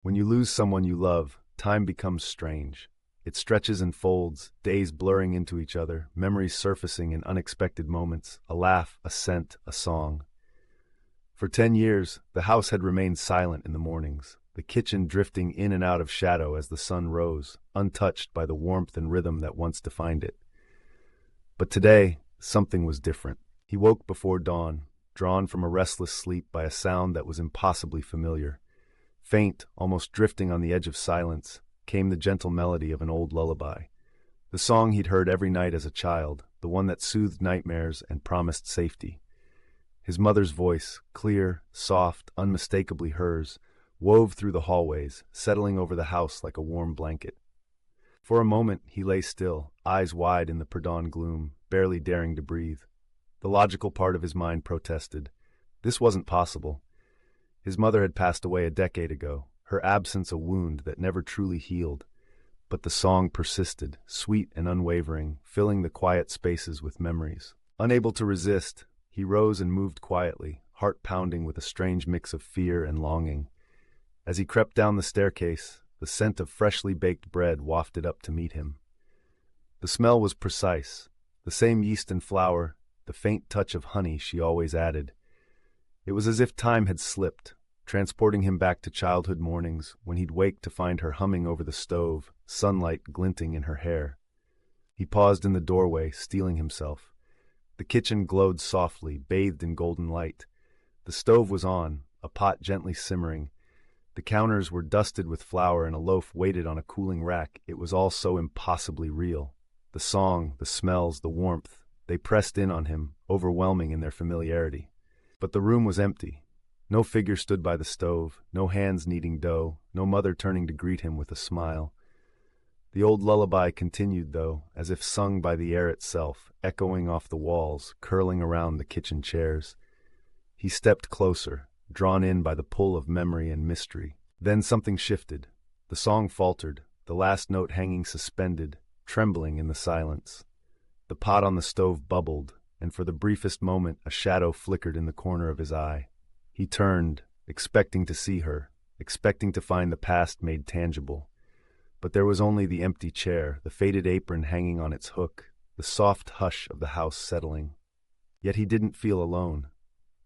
When you lose someone you love, time becomes strange. It stretches and folds, days blurring into each other, memories surfacing in unexpected moments, a laugh, a scent, a song. For 10 years, the house had remained silent in the mornings, the kitchen drifting in and out of shadow as the sun rose, untouched by the warmth and rhythm that once defined it. But today, something was different. He woke before dawn, drawn from a restless sleep by a sound that was impossibly familiar. Faint, almost drifting on the edge of silence, came the gentle melody of an old lullaby. The song he'd heard every night as a child, the one that soothed nightmares and promised safety. His mother's voice, clear, soft, unmistakably hers, wove through the hallways, settling over the house like a warm blanket. For a moment he lay still, eyes wide in the pre-dawn gloom, barely daring to breathe. The logical part of his mind protested. This wasn't possible. His mother had passed away a decade ago, her absence a wound that never truly healed. But the song persisted, sweet and unwavering, filling the quiet spaces with memories. Unable to resist, he rose and moved quietly, heart pounding with a strange mix of fear and longing. As he crept down the staircase, the scent of freshly baked bread wafted up to meet him. The smell was precise, the same yeast and flour, the faint touch of honey she always added. It was as if time had slipped, transporting him back to childhood mornings when he'd wake to find her humming over the stove, sunlight glinting in her hair. He paused in the doorway, steeling himself. The kitchen glowed softly, bathed in golden light. The stove was on, a pot gently simmering. The counters were dusted with flour and a loaf waited on a cooling rack. It was all so impossibly real. The song, the smells, the warmth, they pressed in on him, overwhelming in their familiarity. But the room was empty. No figure stood by the stove, no hands kneading dough, no mother turning to greet him with a smile. The old lullaby continued, though, as if sung by the air itself, echoing off the walls, curling around the kitchen chairs. He stepped closer, drawn in by the pull of memory and mystery. Then something shifted. The song faltered, the last note hanging suspended, trembling in the silence. The pot on the stove bubbled, and for the briefest moment a shadow flickered in the corner of his eye. He turned, expecting to see her, expecting to find the past made tangible. But there was only the empty chair, the faded apron hanging on its hook, the soft hush of the house settling. Yet he didn't feel alone.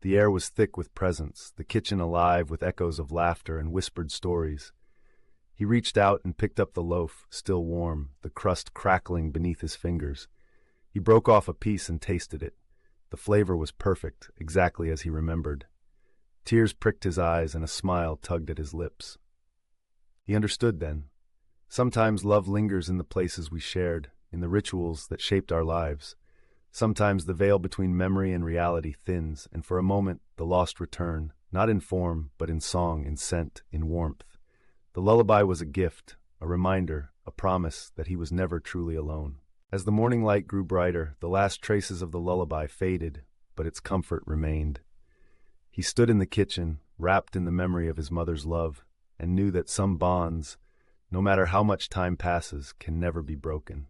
The air was thick with presence, the kitchen alive with echoes of laughter and whispered stories. He reached out and picked up the loaf, still warm, the crust crackling beneath his fingers. He broke off a piece and tasted it. The flavor was perfect, exactly as he remembered. Tears pricked his eyes and a smile tugged at his lips. He understood then. Sometimes love lingers in the places we shared, in the rituals that shaped our lives. Sometimes the veil between memory and reality thins, and for a moment the lost return, not in form, but in song, in scent, in warmth. The lullaby was a gift, a reminder, a promise that he was never truly alone. As the morning light grew brighter, the last traces of the lullaby faded, but its comfort remained. He stood in the kitchen, wrapped in the memory of his mother's love, and knew that some bonds, no matter how much time passes, can never be broken.